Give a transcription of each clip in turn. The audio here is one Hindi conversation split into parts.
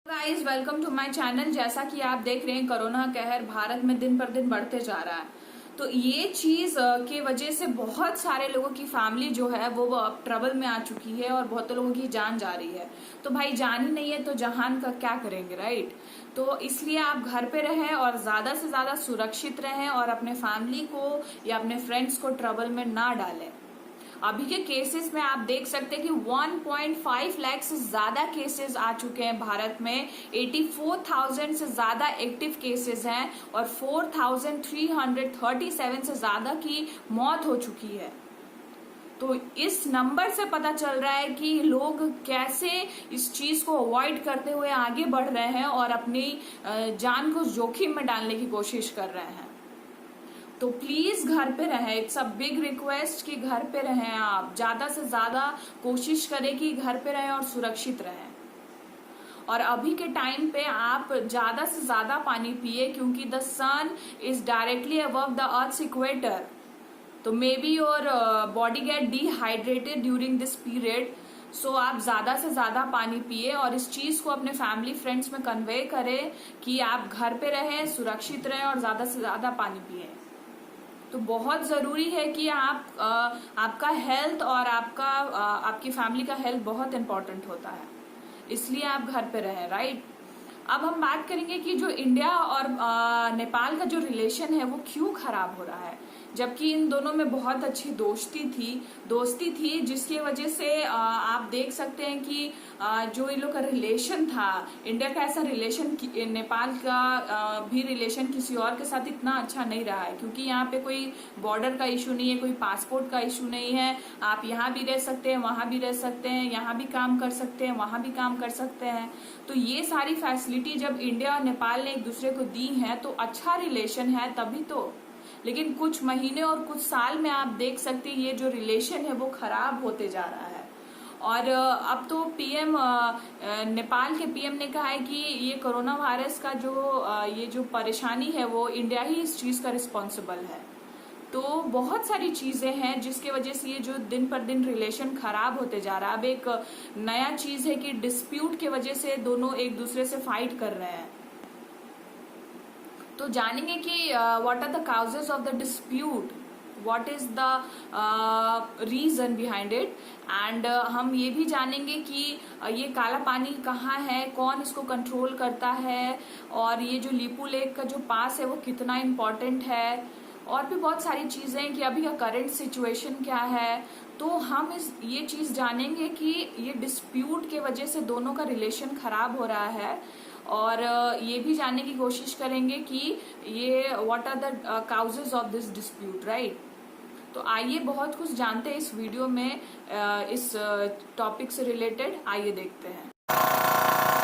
Guys welcome to my channel. जैसा कि आप देख रहे हैं कोरोना कहर भारत में दिन पर दिन बढ़ते जा रहा है। तो ये चीज के वजह से बहुत सारे लोगों की फैमिली जो है वो अब ट्रबल में आ चुकी है और बहुत लोगों की जान जा रही है। तो भाई जान ही नहीं है तो जहान का क्या करेंगे, राइट। तो इसलिए आप घर पे रहें और ज्यादा से ज्यादा सुरक्षित रहें और अपने फैमिली को या अपने फ्रेंड्स को ट्रबल में ना डालें। अभी के केसेस में आप देख सकते हैं कि 1.5 लाख से ज्यादा केसेस आ चुके हैं भारत में। 84,000 से ज्यादा एक्टिव केसेस हैं और 4,337 से ज्यादा की मौत हो चुकी है। तो इस नंबर से पता चल रहा है कि लोग कैसे इस चीज को अवॉइड करते हुए आगे बढ़ रहे हैं और अपनी जान को जोखिम में डालने की कोशिश कर रहे हैं। तो प्लीज घर पे रहें। इट्स अ बिग रिक्वेस्ट कि घर पे रहें। आप ज्यादा से ज्यादा कोशिश करें कि घर पे रहें और सुरक्षित रहें। और अभी के टाइम पे आप ज्यादा से ज्यादा पानी पिए क्योंकि the sun is directly above the earth equator. तो maybe your body get dehydrated during this period. So आप ज्यादा से ज्यादा पानी पिए और इस चीज को अपने फैमिली फ्रेंड्स में कन्वे करें कि आप घर पे रहें, सुरक्षित रहें और ज्यादा से ज्यादा पानी पिए। तो बहुत जरूरी है कि आपका हेल्थ और आपकी फैमिली का हेल्थ बहुत इंपॉर्टेंट होता है, इसलिए आप घर पे रहें, राइट। अब हम बात करेंगे कि जो इंडिया और नेपाल का जो रिलेशन है वो क्यों खराब हो रहा है, जबकि इन दोनों में बहुत अच्छी दोस्ती थी जिसकी वजह से आप देख सकते हैं कि जो इन लोग का रिलेशन था, इंडिया का ऐसा रिलेशन, नेपाल का भी रिलेशन किसी और के साथ इतना अच्छा नहीं रहा है क्योंकि यहाँ पे कोई बॉर्डर का इशू नहीं है, कोई पासपोर्ट का इशू नहीं है। आप यहाँ भी रह सकते हैं, वहां भी रह सकते हैं, यहाँ भी काम कर सकते हैं, वहां भी काम कर सकते हैं। तो ये सारी फैसिलिटी जब इंडिया और नेपाल ने एक दूसरे को दी है तो अच्छा रिलेशन है तभी तो। लेकिन कुछ महीने और कुछ साल में आप देख सकते हैं ये जो रिलेशन है वो खराब होते जा रहा है। और अब तो पीएम नेपाल के पीएम ने कहा है कि ये कोरोना वायरस का ये जो परेशानी है वो इंडिया ही इस चीज का रिस्पॉन्सिबल है। तो बहुत सारी चीजें हैं जिसके वजह से ये जो दिन पर दिन रिलेशन खराब होते जा रहा है। अब एक नया चीज है कि डिस्प्यूट के वजह से दोनों एक दूसरे से फाइट कर रहे हैं। तो जानेंगे कि what are the causes of the dispute, what is the reason behind it, and हम ये भी जानेंगे कि ये काला पानी कहाँ है, कौन इसको कंट्रोल करता है, और ये जो लीपू लेक का जो पास है वो कितना इम्पोर्टेंट है, और भी बहुत सारी चीजें हैं कि अभी का करंट सिचुएशन क्या है। तो हम ये चीज जानेंगे कि ये डिस्प्यूट के वजह से दोनों का रिलेशन खराब हो रहा है, और ये भी जानने की कोशिश करेंगे कि ये what are the causes of this dispute, right. तो आइए बहुत कुछ जानते हैं इस वीडियो में इस टॉपिक से रिलेटेड। आइए देखते हैं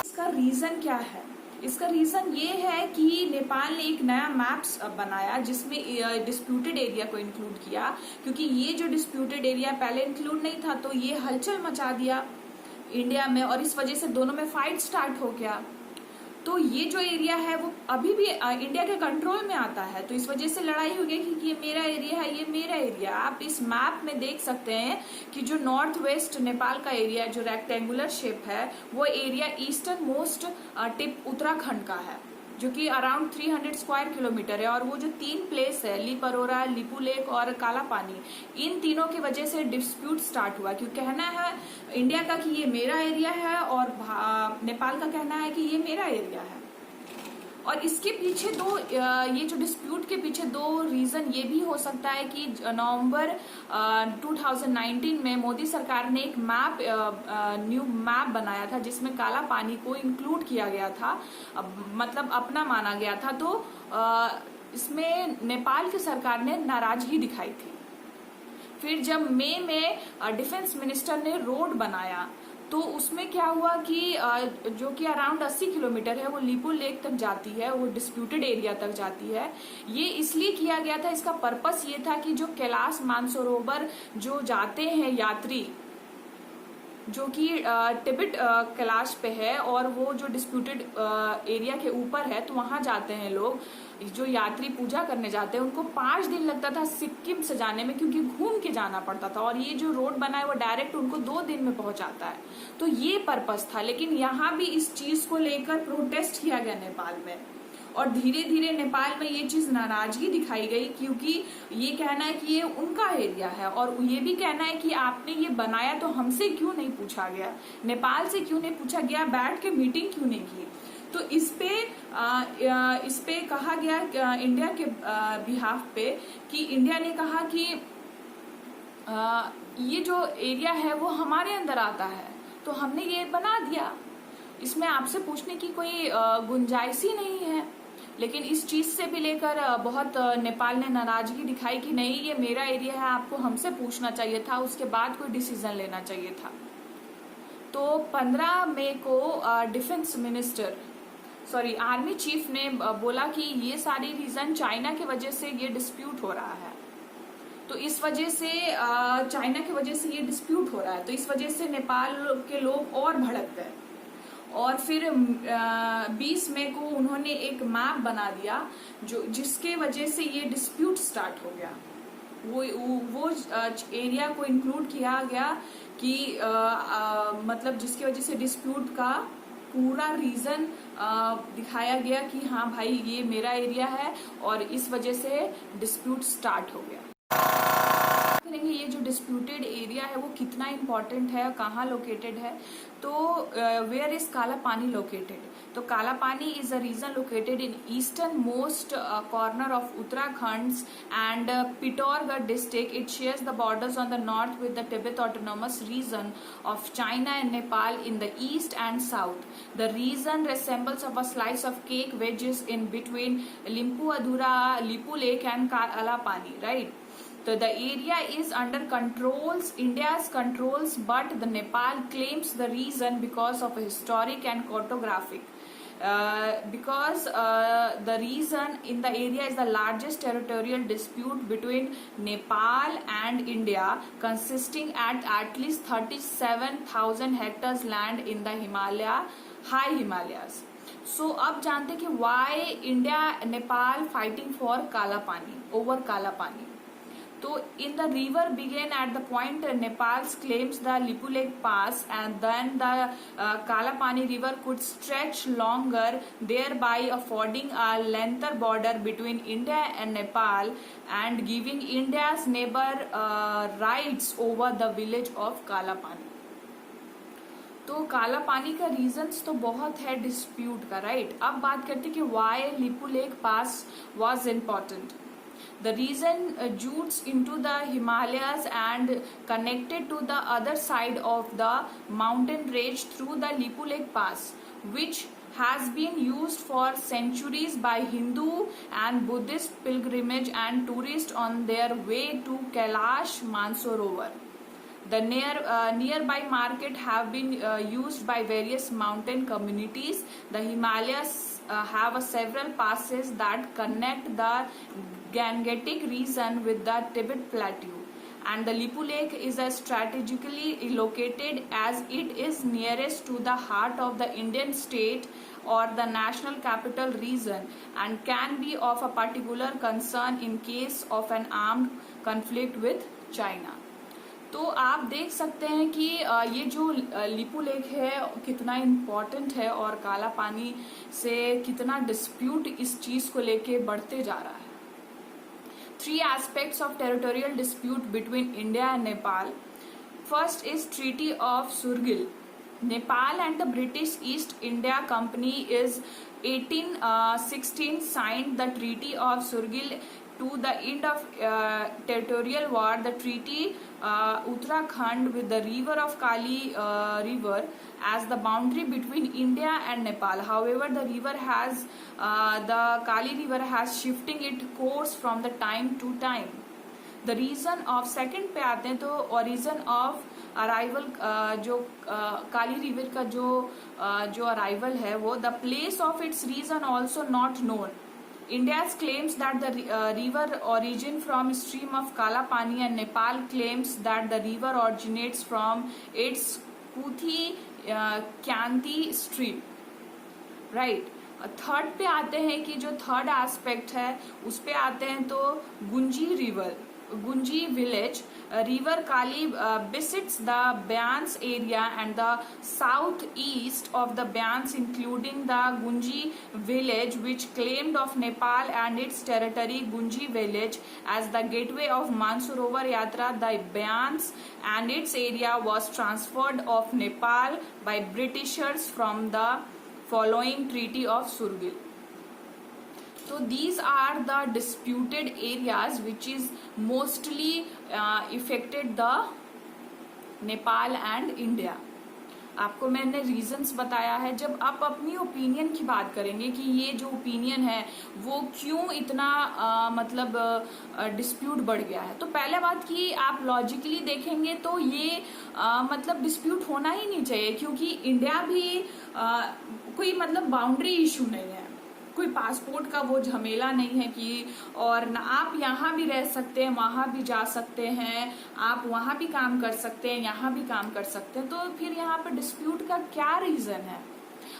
इसका रीजन क्या है। इसका रीजन ये है कि नेपाल ने एक नया मैप्स बनाया जिसमें डिस्प्यूटेड एरिया को इंक्लूड किया, क्योंकि ये जो डिस्प्यूटेड एरिया पहले इंक्लूड नहीं था तो ये हलचल मचा दिया इंडिया में और इस वजह से दोनों में फाइट स्टार्ट हो गया। तो ये जो एरिया है वो अभी भी इंडिया के कंट्रोल में आता है, तो इस वजह से लड़ाई हो गई कि ये मेरा एरिया है, ये मेरा एरिया। आप इस मैप में देख सकते हैं कि जो नॉर्थ वेस्ट नेपाल का एरिया जो रेक्टेंगुलर शेप है वो area eastern most tip Uttarakhand का है, जो कि अराउंड 300 स्क्वायर किलोमीटर है। और वो जो 3 प्लेस है, लिपरोरा, लीपू लेक और काला पानी, इन तीनों की वजह से डिस्प्यूट स्टार्ट हुआ। क्योंकि कहना है इंडिया का कि ये मेरा एरिया है और नेपाल का कहना है कि ये मेरा एरिया है। और इसके पीछे ये जो डिस्प्यूट के पीछे 2 रीजन ये भी हो सकता है कि नवंबर 2019 में मोदी सरकार ने एक न्यू मैप बनाया था जिसमें काला पानी को इंक्लूड किया गया था, मतलब अपना माना गया था। तो इसमें नेपाल की सरकार ने नाराजगी दिखाई थी। फिर जब मई में डिफेंस मिनिस्टर ने रोड बनाया तो उसमें क्या हुआ कि जो कि अराउंड 80 किलोमीटर है वो लीपू लेक तक जाती है, वो डिस्प्यूटेड एरिया तक जाती है। ये इसलिए किया गया था, इसका पर्पस ये था कि जो कैलाश मानसरोवर जो जाते हैं यात्री, जो कि टिबेट कैलाश पे है और वो जो डिस्प्यूटेड एरिया के ऊपर है, तो वहां जाते हैं लोग, जो यात्री पूजा करने जाते हैं उनको 5 दिन लगता था सिक्किम से जाने में, क्योंकि घूम के जाना पड़ता था। और ये जो रोड बना है वो डायरेक्ट उनको 2 दिन में पहुंचाता है। तो ये पर्पस था। लेकिन यहाँ भी इस चीज को लेकर प्रोटेस्ट किया गया नेपाल में, और धीरे धीरे नेपाल में ये चीज नाराजगी दिखाई गई, क्योंकि ये कहना है कि ये उनका एरिया है, और ये भी कहना है कि आपने ये बनाया तो हमसे क्यों नहीं पूछा गया, नेपाल से क्यों नहीं पूछा गया, बैठ के मीटिंग क्यों नहीं की। तो इस पे कहा गया इंडिया के बिहाफ पे कि इंडिया ने कहा कि ये जो एरिया है वो हमारे अंदर आता है, तो हमने ये बना दिया, इसमें आपसे पूछने की कोई गुंजाइश ही नहीं है। लेकिन इस चीज से भी लेकर बहुत नेपाल ने नाराजगी दिखाई कि नहीं, ये मेरा एरिया है, आपको हमसे पूछना चाहिए था, उसके बाद कोई डिसीजन लेना चाहिए था। तो 15 मई को डिफेंस मिनिस्टर आर्मी चीफ ने बोला कि ये सारी रीजन चाइना की वजह से ये डिस्प्यूट हो रहा है, तो इस वजह से चाइना की वजह से ये डिस्प्यूट हो रहा है, तो इस वजह से नेपाल के लोग और भड़क गए। और फिर 20 मई को उन्होंने एक मैप बना दिया जिसके वजह से ये डिस्प्यूट स्टार्ट हो गया। वो एरिया को इंक्लूड किया गया कि मतलब जिसकी वजह से डिस्प्यूट का पूरा रीजन दिखाया गया कि हाँ भाई ये मेरा एरिया है और इस वजह से डिस्प्यूट स्टार्ट हो गया। करेंगे ये जो डिस्प्यूटेड एरिया है वो कितना इम्पोर्टेंट है, कहाँ लोकेटेड है। तो वेयर इज काला पानी लोकेटेड, तो Kala Pani is a region located in eastern most corner of Uttarakhand and Pithoragarh district. It shares the borders on the north with the Tibet autonomous region of China and Nepal in the east and south. The region resembles of a slice of cake wedges in between Limpu-Adhura, Lipu Lake and Kala Pani, right? So the area is under India's controls, but the Nepal claims the reason because of a historic and cartographic. Because the reason in the area is the largest territorial dispute between Nepal and India, consisting at least 37,000 hectares land in the high Himalayas. So अब जानते कि why India Nepal fighting for Kala Pani over Kala Pani. So in the river began at the point Nepal claims the Lipu Lake Pass, and then the Kala Pani river could stretch longer, thereby affording a lengther border between India and Nepal and giving India's neighbor rights over the village of Kala Pani. तो काला पानी का रीजंस तो बहुत है डिस्प्यूट का, राइट। अब बात करते कि why Lipulekh pass was important. The region jutes into the Himalayas and connected to the other side of the mountain range through the Lipu Lake Pass, which has been used for centuries by Hindu and Buddhist pilgrimage and tourists on their way to Kailash Mansarovar. The nearby market have been used by various mountain communities. The Himalayas have several passes that connect the Gangetic region with the Tibet Plateau, and the Lipu Lake is strategically located as it is nearest to the heart of the Indian state or the national capital region, and can be of a particular concern in case of an armed conflict with China. तो आप देख सकते हैं कि ये जो लिपू लेक है कितना इम्पोर्टेंट है और काला पानी से कितना डिस्प्यूट इस चीज को लेके बढ़ते जा रहा है। 3 aspects of territorial dispute between India and Nepal. First is Treaty of Surgil. Nepal and the British East India Company is 1816 signed the Treaty of Surgil to the end of territorial war. The treaty Uttarakhand with the river of Kali river as the boundary between India and Nepal. However, the Kali river has shifting its course from the time to time. The reason of second पे आते हैं, तो origin of arrival जो काली river का जो arrival है वो the place of its reason also not known. India claims that the river origin from stream of Kala Pani, and Nepal claims that the river originates from its Kuthi Kyanti stream, right. Third पे आते हैं कि जो थर्ड एस्पेक्ट है उस पे आते हैं, तो Gunji river, Gunji village river Kali besits the Beans area and the southeast of the Beans, including the Gunji village, which claimed of Nepal and its territory. Gunji village as the gateway of Mansarovar Yatra. The Beans and its area was transferred of Nepal by Britishers from the following Treaty of Surgil. So these are the disputed areas which is mostly affected the Nepal and India. आपको मैंने रीजंस बताया है. जब आप अपनी ओपिनियन की बात करेंगे कि ये जो ओपिनियन है वो क्यों इतना मतलब डिस्प्यूट बढ़ गया है, तो पहले बात कि आप लॉजिकली देखेंगे तो ये मतलब डिस्प्यूट होना ही नहीं चाहिए, क्योंकि इंडिया भी कोई मतलब बाउंड्री इशू नहीं है, कोई पासपोर्ट का वो झमेला नहीं है कि और ना आप यहाँ भी रह सकते हैं, वहां भी जा सकते हैं, आप वहां भी काम कर सकते हैं, यहाँ भी काम कर सकते हैं. तो फिर यहाँ पे डिस्प्यूट का क्या रीजन है?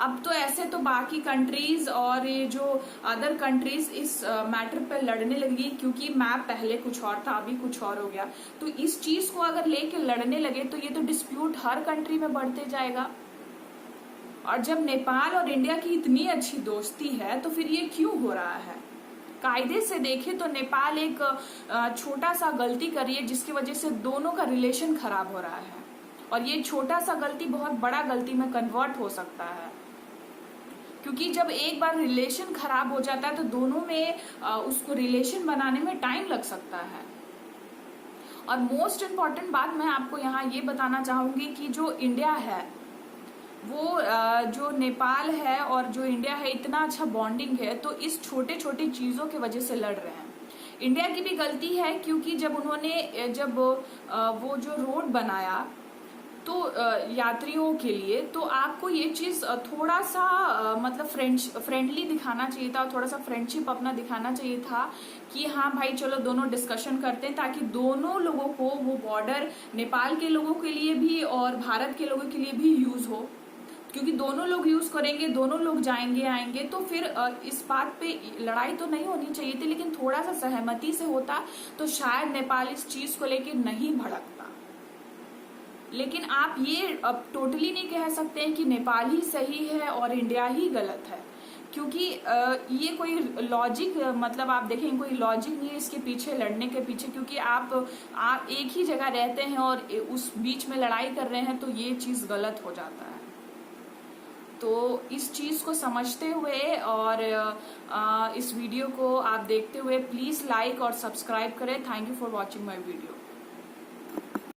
अब तो ऐसे तो बाकी कंट्रीज और ये जो अदर कंट्रीज इस मैटर पे लड़ने लगी, क्योंकि मैप पहले कुछ और था, अभी कुछ और हो गया. तो इस चीज को अगर लेके लड़ने लगे तो ये तो डिस्प्यूट हर कंट्री में बढ़ते जाएगा. और जब नेपाल और इंडिया की इतनी अच्छी दोस्ती है तो फिर ये क्यों हो रहा है? कायदे से देखें तो नेपाल एक छोटा सा गलती करी है जिसकी वजह से दोनों का रिलेशन खराब हो रहा है, और ये छोटा सा गलती बहुत बड़ा गलती में कन्वर्ट हो सकता है, क्योंकि जब एक बार रिलेशन खराब हो जाता है तो दोनों में उसको रिलेशन बनाने में टाइम लग सकता है. और मोस्ट इम्पॉर्टेंट बात मैं आपको यहाँ ये बताना चाहूंगी कि जो इंडिया है वो जो नेपाल है और जो इंडिया है इतना अच्छा बॉन्डिंग है, तो इस छोटे छोटे चीजों की वजह से लड़ रहे हैं. इंडिया की भी गलती है, क्योंकि जब उन्होंने जब वो जो रोड बनाया तो यात्रियों के लिए, तो आपको ये चीज थोड़ा सा मतलब फ्रेंडली दिखाना चाहिए था, थोड़ा सा फ्रेंडशिप अपना दिखाना चाहिए था कि हाँ भाई चलो दोनों डिस्कशन करते हैं, ताकि दोनों लोगों को वो बॉर्डर नेपाल के लोगों के लिए भी और भारत के लोगों के लिए भी यूज हो, क्योंकि दोनों लोग यूज करेंगे, दोनों लोग जाएंगे आएंगे, तो फिर इस बात पे लड़ाई तो नहीं होनी चाहिए थी. लेकिन थोड़ा सा सहमति से होता तो शायद नेपाल इस चीज को लेकर नहीं भड़कता. लेकिन आप ये अब टोटली नहीं कह सकते हैं कि नेपाल ही सही है और इंडिया ही गलत है, क्योंकि ये कोई लॉजिक मतलब आप देखें कोई लॉजिक नहीं है इसके पीछे लड़ने के पीछे, क्योंकि आप एक ही जगह रहते हैं और उस बीच में लड़ाई कर रहे हैं, तो ये चीज गलत हो जाता है. तो इस चीज़ को समझते हुए और इस वीडियो को आप देखते हुए प्लीज़ लाइक और सब्सक्राइब करें. Thank you for watching my video.